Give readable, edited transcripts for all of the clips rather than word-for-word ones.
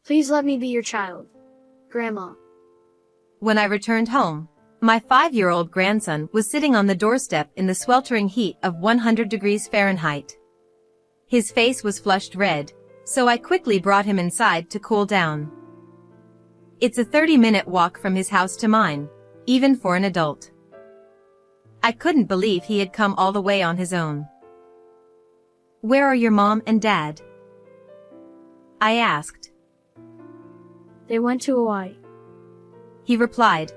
Please let me be your child, Grandma. When I returned home, my 5-year-old grandson was sitting on the doorstep in the sweltering heat of 100 degrees Fahrenheit. His face was flushed red, so I quickly brought him inside to cool down. It's a 30-minute walk from his house to mine, even for an adult. I couldn't believe he had come all the way on his own. "Where are your mom and dad?" I asked. They went to Hawaii. He replied.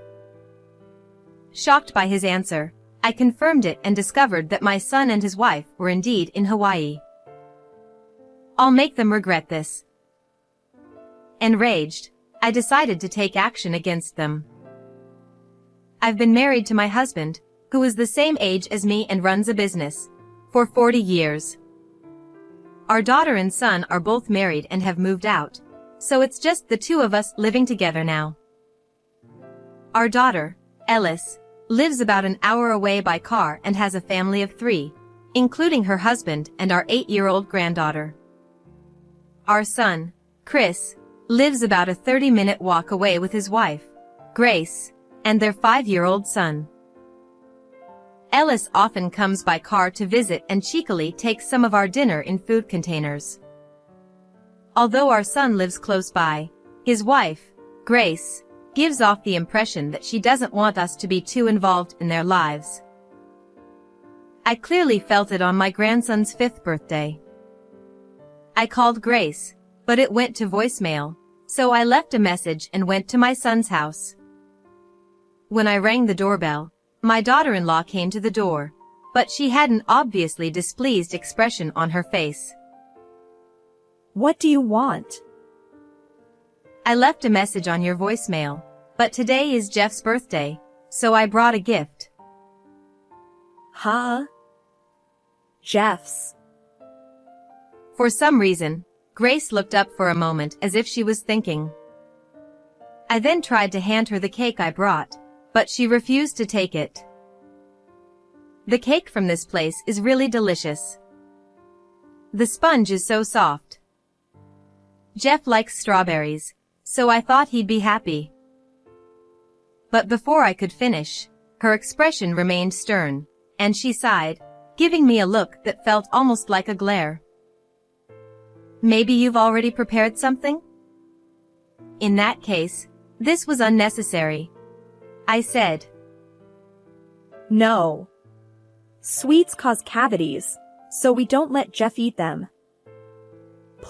Shocked by his answer, I confirmed it and discovered that my son and his wife were indeed in Hawaii. I'll make them regret this. Enraged, I decided to take action against them. I've been married to my husband, who is the same age as me and runs a business, for 40 years. Our daughter and son are both married and have moved out, so it's just the two of us living together now. Our daughter, Ellis, lives about an hour away by car and has a family of 3, including her husband and our 8-year-old granddaughter. Our son, Chris, lives about a 30-minute walk away with his wife, Grace, and their 5-year-old son. Ellis often comes by car to visit and cheekily takes some of our dinner in food containers. Although our son lives close by, his wife, Grace, gives off the impression that she doesn't want us to be too involved in their lives. I clearly felt it on my grandson's 5th birthday. I called Grace, but it went to voicemail, so I left a message and went to my son's house. When I rang the doorbell, my daughter-in-law came to the door, but she had an obviously displeased expression on her face. "What do you want?" "I left a message on your voicemail, but today is Jeff's birthday, so I brought a gift." "Huh? Jeff's?" For some reason, Grace looked up for a moment as if she was thinking. I then tried to hand her the cake I brought, but she refused to take it. The cake from this place is really delicious. The sponge is so soft. Jeff likes strawberries, so I thought he'd be happy. But before I could finish, her expression remained stern, and she sighed, giving me a look that felt almost like a glare. "Maybe you've already prepared something?" "In that case, this was unnecessary," I said. "No. Sweets cause cavities, so we don't let Jeff eat them.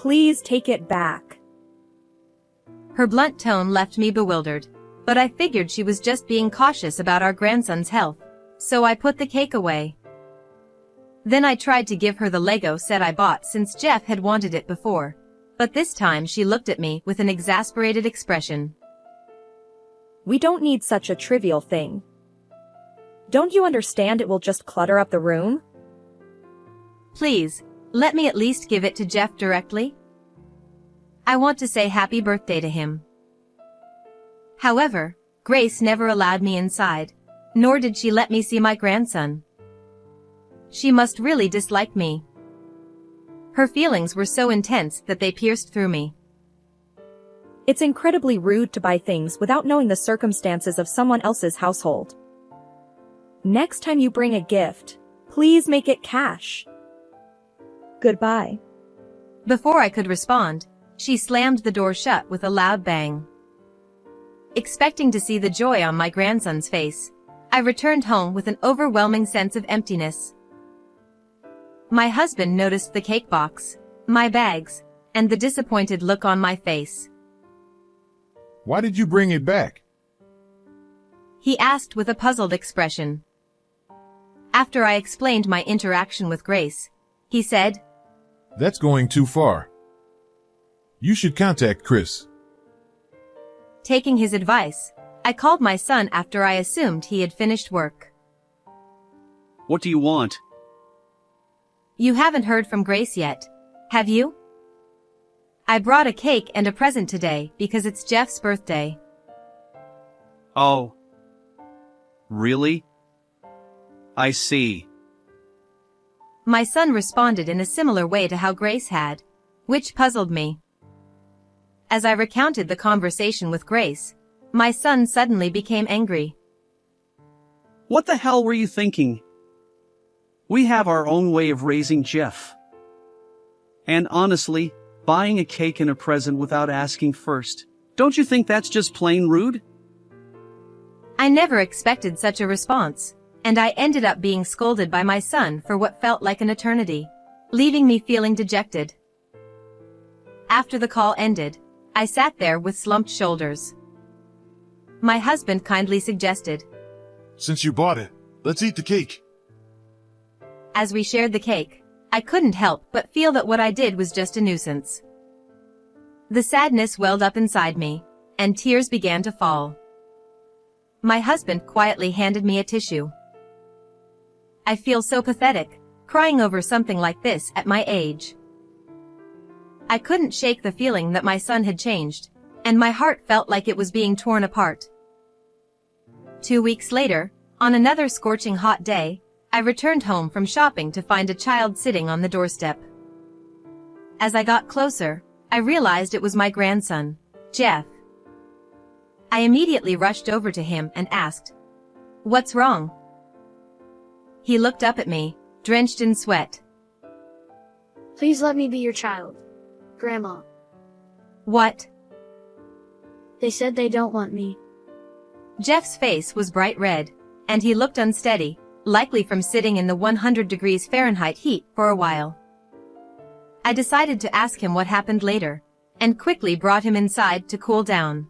Please take it back." Her blunt tone left me bewildered, but I figured she was just being cautious about our grandson's health, so I put the cake away. Then I tried to give her the Lego set I bought since Jeff had wanted it before, but this time she looked at me with an exasperated expression. "We don't need such a trivial thing. Don't you understand it will just clutter up the room?" "Please, let me at least give it to Jeff directly. I want to say happy birthday to him." However, Grace never allowed me inside, nor did she let me see my grandson. She must really dislike me. Her feelings were so intense that they pierced through me. It's incredibly rude to buy things without knowing the circumstances of someone else's household. Next time you bring a gift, please make it cash. Goodbye. Before I could respond, she slammed the door shut with a loud bang. Expecting to see the joy on my grandson's face, I returned home with an overwhelming sense of emptiness. My husband noticed the cake box, my bags, and the disappointed look on my face. "Why did you bring it back?" he asked with a puzzled expression. After I explained my interaction with Grace, he said, "That's going too far. You should contact Chris." Taking his advice, I called my son after I assumed he had finished work. "What do you want?" "You haven't heard from Grace yet, have you? I brought a cake and a present today because it's Jeff's birthday." "Oh. Really? I see." My son responded in a similar way to how Grace had, which puzzled me. As I recounted the conversation with Grace, my son suddenly became angry. What the hell were you thinking? We have our own way of raising Jeff. And honestly, buying a cake and a present without asking first, don't you think that's just plain rude? I never expected such a response, and I ended up being scolded by my son for what felt like an eternity, leaving me feeling dejected. After the call ended, I sat there with slumped shoulders. My husband kindly suggested, Since you bought it, let's eat the cake. As we shared the cake, I couldn't help but feel that what I did was just a nuisance. The sadness welled up inside me, and tears began to fall. My husband quietly handed me a tissue. I feel so pathetic, crying over something like this at my age. I couldn't shake the feeling that my son had changed, and my heart felt like it was being torn apart. 2 weeks later, on another scorching hot day, I returned home from shopping to find a child sitting on the doorstep. As I got closer, I realized it was my grandson, Jeff. I immediately rushed over to him and asked, "What's wrong?" He looked up at me, drenched in sweat. Please let me be your child, Grandma. What? They said they don't want me. Jeff's face was bright red, and he looked unsteady, likely from sitting in the 100 degrees Fahrenheit heat for a while. I decided to ask him what happened later, and quickly brought him inside to cool down.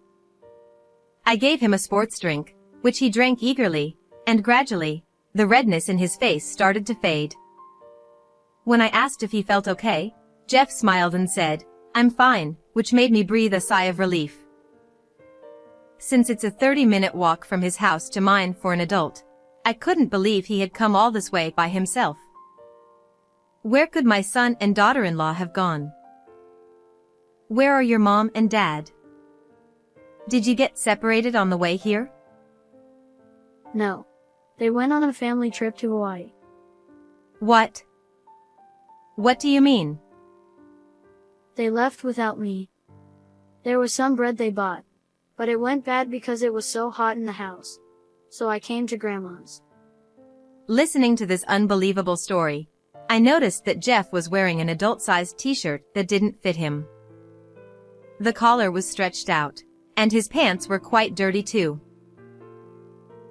I gave him a sports drink, which he drank eagerly, and gradually, the redness in his face started to fade. When I asked if he felt okay, Jeff smiled and said, "I'm fine," which made me breathe a sigh of relief. Since it's a 30-minute walk from his house to mine for an adult, I couldn't believe he had come all this way by himself. Where could my son and daughter-in-law have gone? Where are your mom and dad? Did you get separated on the way here? No. They went on a family trip to Hawaii. What? What do you mean? They left without me. There was some bread they bought, but it went bad because it was so hot in the house. So I came to Grandma's. Listening to this unbelievable story, I noticed that Jeff was wearing an adult-sized t-shirt that didn't fit him. The collar was stretched out, and his pants were quite dirty too.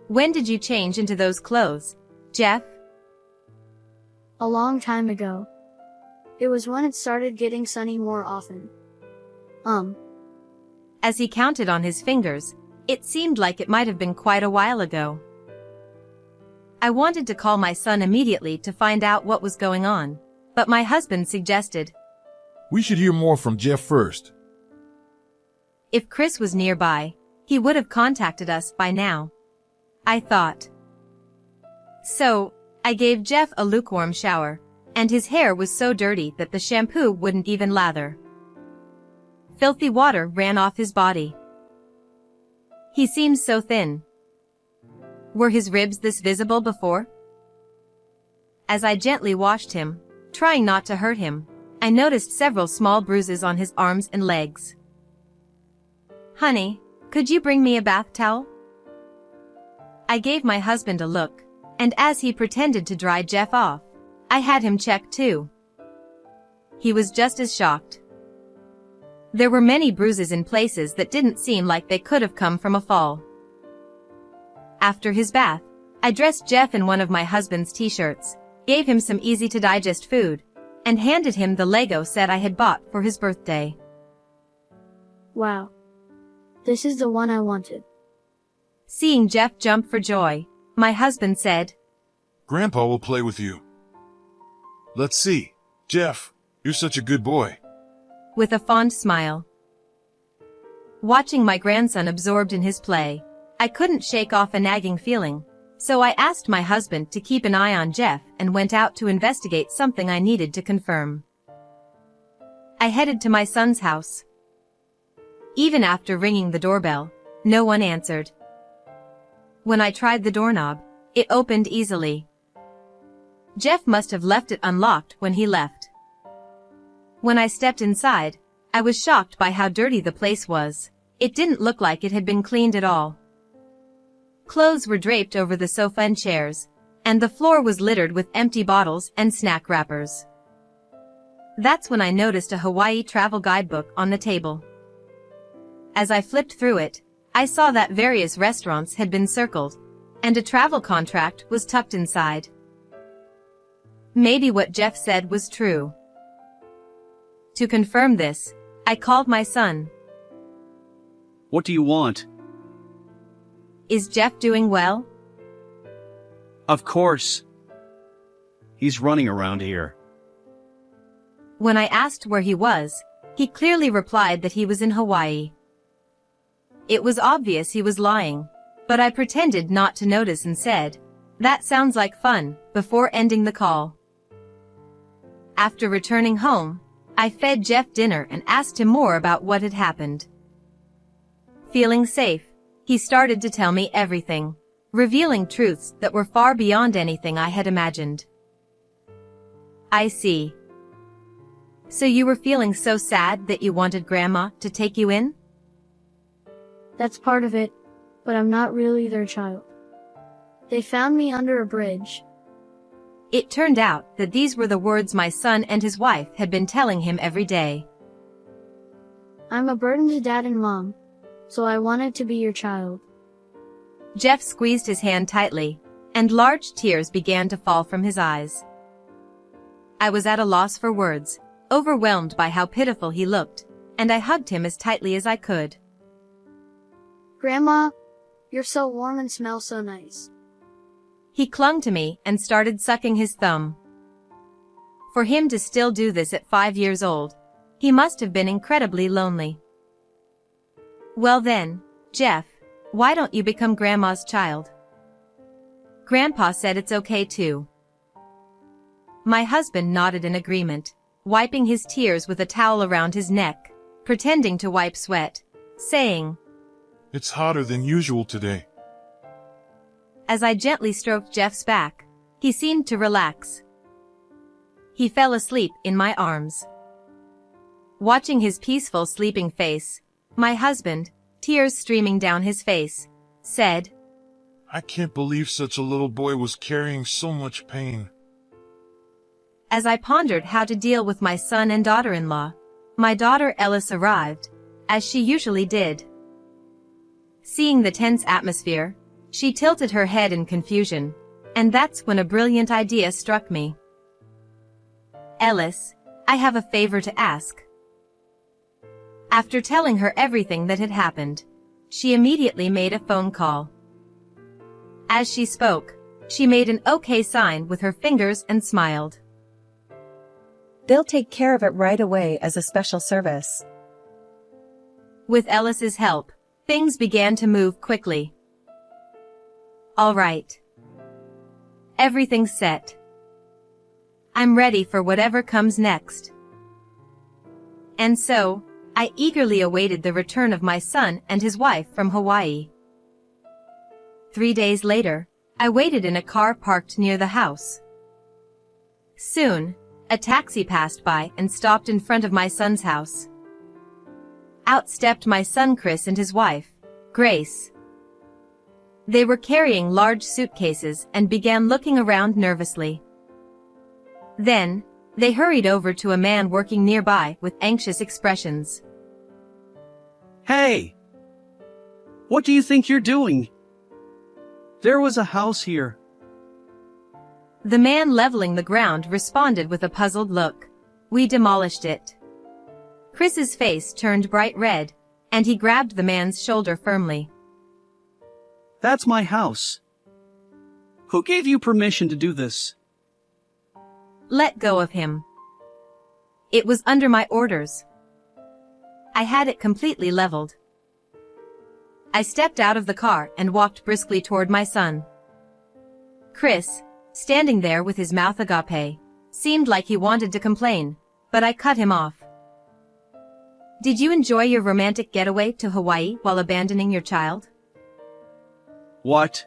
When did you change into those clothes, Jeff? A long time ago. It was when it started getting sunny more often. As he counted on his fingers, it seemed like it might have been quite a while ago. I wanted to call my son immediately to find out what was going on, but my husband suggested, We should hear more from Jeff first. if Chris was nearby, he would have contacted us by now, I thought. So, I gave Jeff a lukewarm shower, and his hair was so dirty that the shampoo wouldn't even lather. Filthy water ran off his body. He seemed so thin. Were his ribs this visible before? As I gently washed him, trying not to hurt him, I noticed several small bruises on his arms and legs. "Honey, could you bring me a bath towel?" I gave my husband a look, and as he pretended to dry Jeff off, I had him checked too. He was just as shocked. There were many bruises in places that didn't seem like they could have come from a fall. After his bath, I dressed Jeff in one of my husband's t-shirts, gave him some easy-to-digest food, and handed him the Lego set I had bought for his birthday. Wow. This is the one I wanted. Seeing Jeff jump for joy, my husband said, Grandpa will play with you. Let's see. Jeff, you're such a good boy. with a fond smile. Watching my grandson absorbed in his play, I couldn't shake off a nagging feeling, so I asked my husband to keep an eye on Jeff and went out to investigate something I needed to confirm. I headed to my son's house. Even after ringing the doorbell, no one answered. When I tried the doorknob, it opened easily. Jeff must have left it unlocked when he left. When I stepped inside, I was shocked by how dirty the place was. It didn't look like it had been cleaned at all. Clothes were draped over the sofa and chairs, and the floor was littered with empty bottles and snack wrappers. That's when I noticed a Hawaii travel guidebook on the table. As I flipped through it, I saw that various restaurants had been circled, and a travel contract was tucked inside. Maybe what Jeff said was true. To confirm this, I called my son. What do you want? Is Jeff doing well? Of course. He's running around here. When I asked where he was, he clearly replied that he was in Hawaii. It was obvious he was lying, but I pretended not to notice and said, "That sounds like fun," before ending the call. After returning home, I fed Jeff dinner and asked him more about what had happened. Feeling safe, he started to tell me everything, revealing truths that were far beyond anything I had imagined. I see. So you were feeling so sad that you wanted Grandma to take you in? That's part of it, but I'm not really their child. They found me under a bridge. It turned out that these were the words my son and his wife had been telling him every day. I'm a burden to Dad and Mom, so I wanted to be your child. Jeff squeezed his hand tightly, and large tears began to fall from his eyes. I was at a loss for words, overwhelmed by how pitiful he looked, and I hugged him as tightly as I could. Grandma, you're so warm and smell so nice. He clung to me and started sucking his thumb. For him to still do this at 5 years old, he must have been incredibly lonely. Well then, Jeff, why don't you become Grandma's child? Grandpa said it's okay too. My husband nodded in agreement, wiping his tears with a towel around his neck, pretending to wipe sweat, saying, It's hotter than usual today. As I gently stroked Jeff's back, he seemed to relax. He fell asleep in my arms. Watching his peaceful sleeping face, my husband, tears streaming down his face, said, I can't believe such a little boy was carrying so much pain. As I pondered how to deal with my son and daughter-in-law, my daughter Ellis arrived, as she usually did. Seeing the tense atmosphere, she tilted her head in confusion, and that's when a brilliant idea struck me. Ellis, I have a favor to ask. After telling her everything that had happened, she immediately made a phone call. As she spoke, she made an OK sign with her fingers and smiled. They'll take care of it right away as a special service. With Ellis's help, things began to move quickly. All right. Everything's set. I'm ready for whatever comes next. And so, I eagerly awaited the return of my son and his wife from Hawaii. 3 days later, I waited in a car parked near the house. Soon, a taxi passed by and stopped in front of my son's house. Out stepped my son Chris and his wife, Grace. They were carrying large suitcases and began looking around nervously. Then, they hurried over to a man working nearby with anxious expressions. Hey! What do you think you're doing? There was a house here. The man leveling the ground responded with a puzzled look. We demolished it. Chris's face turned bright red, and he grabbed the man's shoulder firmly. That's my house. Who gave you permission to do this? Let go of him. It was under my orders. I had it completely leveled. I stepped out of the car and walked briskly toward my son. Chris, standing there with his mouth agape, seemed like he wanted to complain, but I cut him off. Did you enjoy your romantic getaway to Hawaii while abandoning your child? What?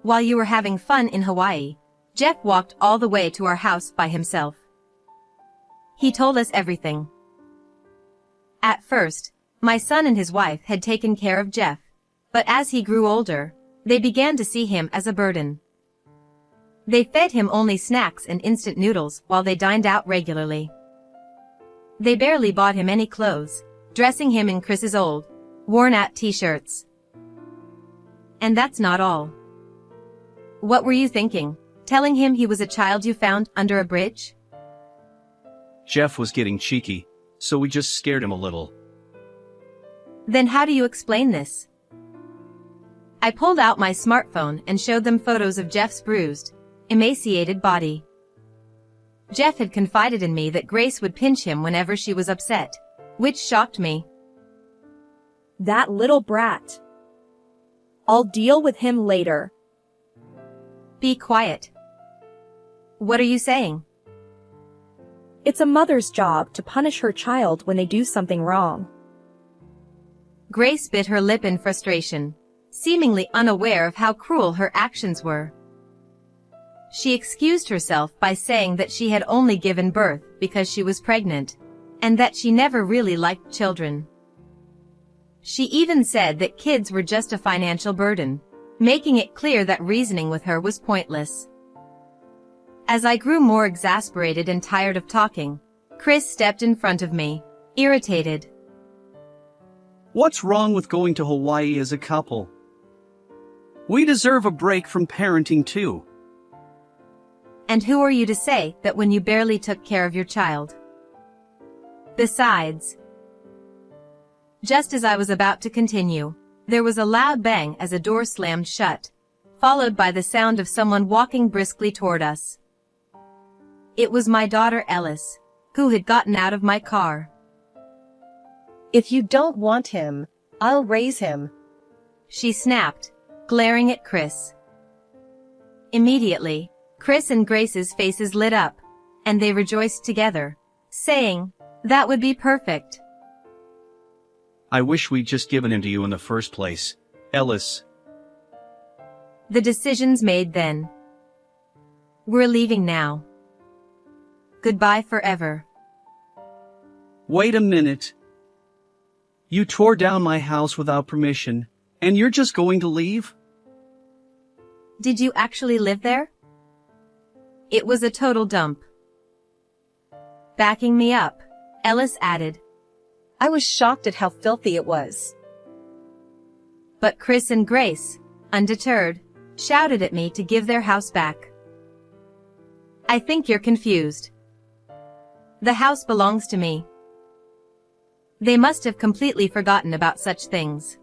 While you were having fun in Hawaii, Jeff walked all the way to our house by himself. He told us everything. At first, my son and his wife had taken care of Jeff, but as he grew older, they began to see him as a burden. They fed him only snacks and instant noodles while they dined out regularly. They barely bought him any clothes, dressing him in Chris's old, worn-out t-shirts. And that's not all. What were you thinking? Telling him he was a child you found under a bridge? Jeff was getting cheeky, so we just scared him a little. Then how do you explain this? I pulled out my smartphone and showed them photos of Jeff's bruised, emaciated body. Jeff had confided in me that Grace would pinch him whenever she was upset, which shocked me. That little brat. I'll deal with him later. Be quiet. What are you saying? It's a mother's job to punish her child when they do something wrong. Grace bit her lip in frustration, seemingly unaware of how cruel her actions were. She excused herself by saying that she had only given birth because she was pregnant, and that she never really liked children. She even said that kids were just a financial burden, making it clear that reasoning with her was pointless. As I grew more exasperated and tired of talking, Chris stepped in front of me, irritated. What's wrong with going to Hawaii as a couple? We deserve a break from parenting too. And who are you to say that when you barely took care of your child? Besides, just as I was about to continue, there was a loud bang as a door slammed shut, followed by the sound of someone walking briskly toward us. It was my daughter Ellis, who had gotten out of my car. If you don't want him, I'll raise him, she snapped, glaring at Chris. Immediately, Chris and Grace's faces lit up, and they rejoiced together, saying, "That would be perfect." I wish we'd just given him to you in the first place, Ellis. The decision's made then. We're leaving now. Goodbye forever. Wait a minute. You tore down my house without permission, and you're just going to leave? Did you actually live there? It was a total dump. Backing me up, Ellis added. I was shocked at how filthy it was. But Chris and Grace, undeterred, shouted at me to give their house back. I think you're confused. The house belongs to me. They must have completely forgotten about such things.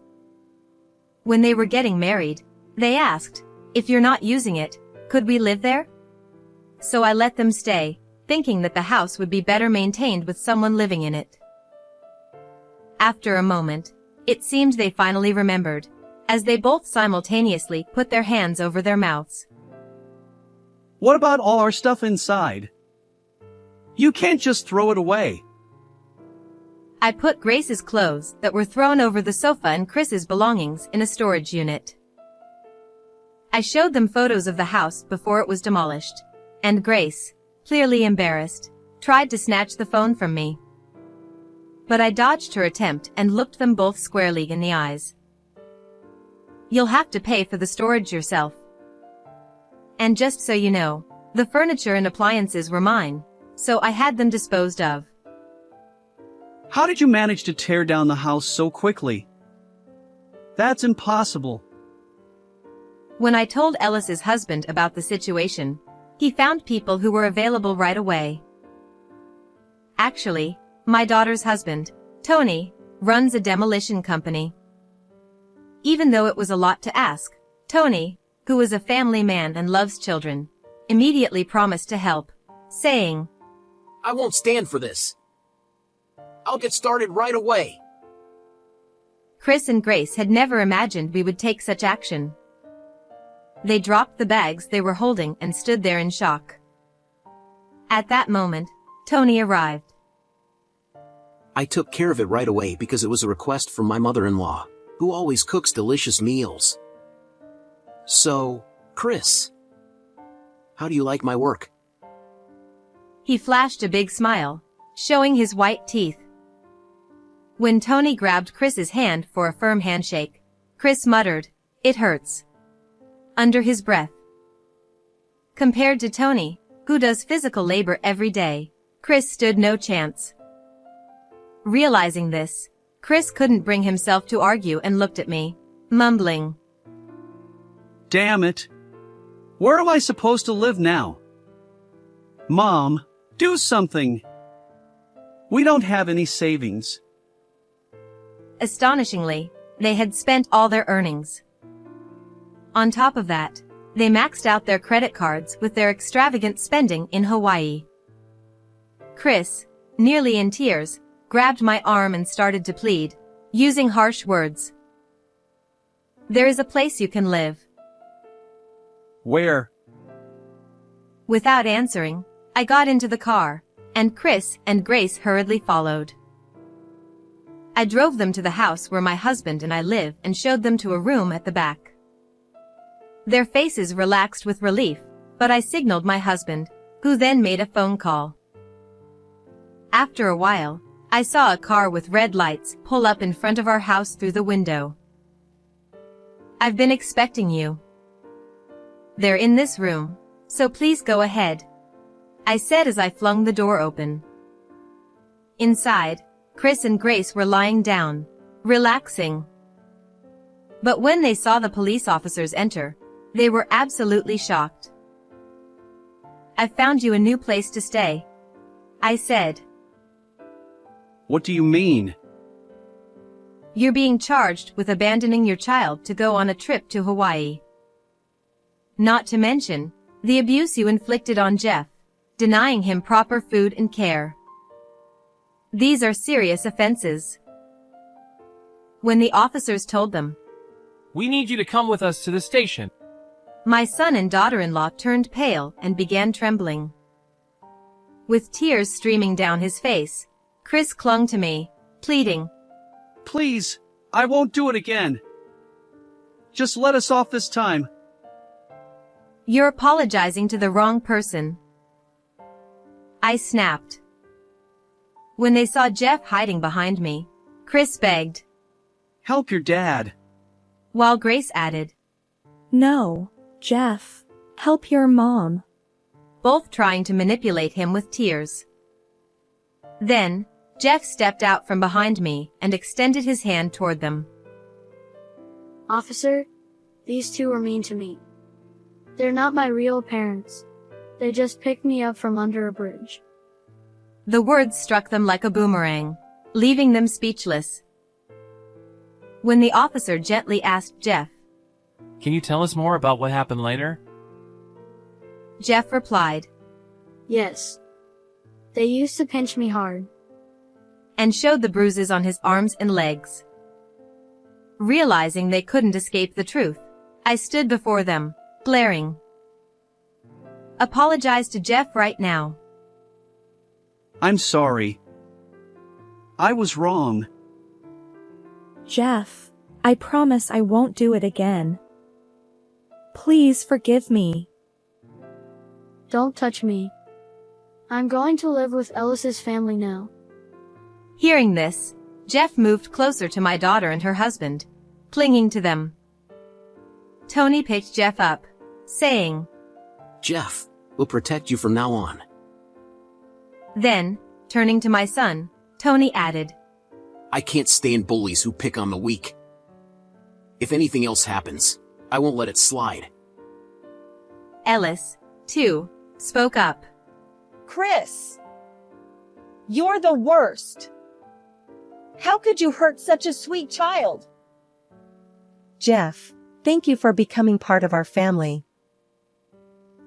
When they were getting married, they asked, if you're not using it, could we live there? So I let them stay, thinking that the house would be better maintained with someone living in it. After a moment, it seemed they finally remembered, as they both simultaneously put their hands over their mouths. What about all our stuff inside? You can't just throw it away. I put Grace's clothes that were thrown over the sofa and Chris's belongings in a storage unit. I showed them photos of the house before it was demolished, and Grace, clearly embarrassed, tried to snatch the phone from me. But I dodged her attempt and looked them both squarely in the eyes. You'll have to pay for the storage yourself. And just so you know, the furniture and appliances were mine, so I had them disposed of. How did you manage to tear down the house so quickly? That's impossible. When I told Ellis's husband about the situation, he found people who were available right away. Actually, my daughter's husband, Tony, runs a demolition company. Even though it was a lot to ask, Tony, who is a family man and loves children, immediately promised to help, saying, I won't stand for this. I'll get started right away. Chris and Grace had never imagined we would take such action. They dropped the bags they were holding and stood there in shock. At that moment, Tony arrived. I took care of it right away because it was a request from my mother-in-law, who always cooks delicious meals. So, Chris, how do you like my work? He flashed a big smile, showing his white teeth. When Tony grabbed Chris's hand for a firm handshake, Chris muttered, "It hurts," under his breath. Compared to Tony, who does physical labor every day, Chris stood no chance. Realizing this, Chris couldn't bring himself to argue and looked at me, mumbling, Damn it. Where am I supposed to live now? Mom, do something. We don't have any savings. Astonishingly, they had spent all their earnings. On top of that, they maxed out their credit cards with their extravagant spending in Hawaii. Chris, nearly in tears, grabbed my arm and started to plead, using harsh words. "There is a place you can live." Where? Without answering, I got into the car, and Chris and Grace hurriedly followed. I drove them to the house where my husband and I live and showed them to a room at the back. Their faces relaxed with relief, but I signaled my husband, who then made a phone call. After a while, I saw a car with red lights pull up in front of our house through the window. "I've been expecting you. They're in this room, so please go ahead," I said as I flung the door open. Inside, Chris and Grace were lying down, relaxing. But when they saw the police officers enter, they were absolutely shocked. "I've found you a new place to stay," I said. What do you mean? "You're being charged with abandoning your child to go on a trip to Hawaii. Not to mention, the abuse you inflicted on Jeff, denying him proper food and care. These are serious offenses." When the officers told them, "We need you to come with us to the station," my son and daughter-in-law turned pale and began trembling. With tears streaming down his face, Chris clung to me, pleading, Please, I won't do it again. Just let us off this time. "You're apologizing to the wrong person," I snapped. When they saw Jeff hiding behind me, Chris begged, Help your dad. while Grace added, No, Jeff. Help your mom. both trying to manipulate him with tears. Then, Jeff stepped out from behind me and extended his hand toward them. "Officer, these two were mean to me. They're not my real parents. They just picked me up from under a bridge." The words struck them like a boomerang, leaving them speechless. When the officer gently asked Jeff, "Can you tell us more about what happened later?" Jeff replied, "Yes. They used to pinch me hard." and showed the bruises on his arms and legs. Realizing they couldn't escape the truth, I stood before them, glaring. "Apologize to Jeff right now." I'm sorry. I was wrong. Jeff, I promise I won't do it again. Please forgive me. "Don't touch me. I'm going to live with Ellis's family now." Hearing this, Jeff moved closer to my daughter and her husband, clinging to them. Tony picked Jeff up, saying, Jeff, we'll protect you from now on. Then, turning to my son, Tony added, I can't stand bullies who pick on the weak. If anything else happens, I won't let it slide. Ellis, too, spoke up. Chris, you're the worst. How could you hurt such a sweet child? Jeff, thank you for becoming part of our family.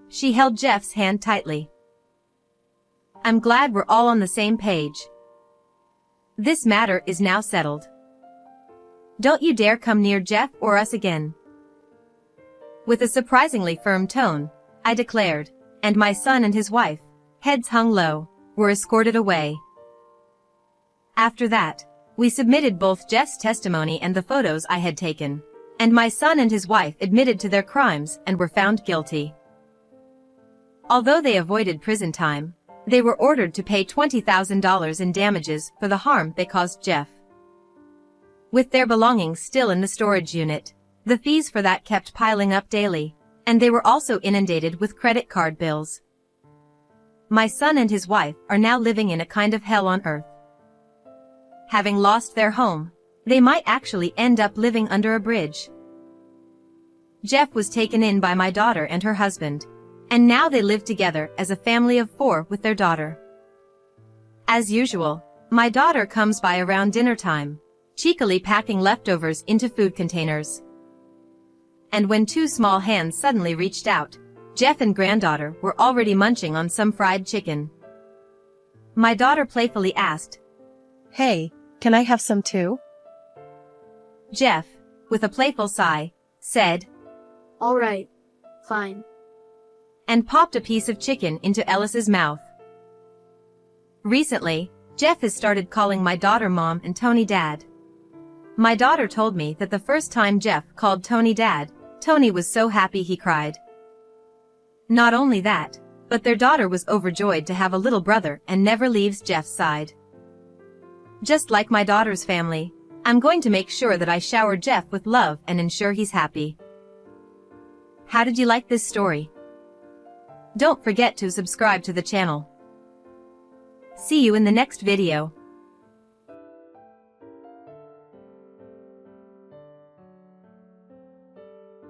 She held Jeff's hand tightly. I'm glad we're all on the same page. This matter is now settled. Don't you dare come near Jeff or us again. With a surprisingly firm tone, I declared, and my son and his wife, heads hung low, were escorted away. After that, we submitted both Jeff's testimony and the photos I had taken, and my son and his wife admitted to their crimes and were found guilty. Although they avoided prison time, they were ordered to pay $20,000 in damages for the harm they caused Jeff. With their belongings still in the storage unit, the fees for that kept piling up daily, and they were also inundated with credit card bills. My son and his wife are now living in a kind of hell on earth. Having lost their home, they might actually end up living under a bridge. Jeff was taken in by my daughter and her husband, and now they live together as a family of 4 with their daughter. As usual, my daughter comes by around dinner time, cheekily packing leftovers into food containers. And when 2 small hands suddenly reached out, Jeff and granddaughter were already munching on some fried chicken. My daughter playfully asked, "Hey, can I have some too?" Jeff, with a playful sigh, said, All right. Fine. and popped a piece of chicken into Ellis's mouth. Recently, Jeff has started calling my daughter Mom and Tony Dad. My daughter told me that the first time Jeff called Tony Dad, Tony was so happy he cried. Not only that, but their daughter was overjoyed to have a little brother and never leaves Jeff's side. Just like my daughter's family, I'm going to make sure that I shower Jeff with love and ensure he's happy. How did you like this story? Don't forget to subscribe to the channel. See you in the next video.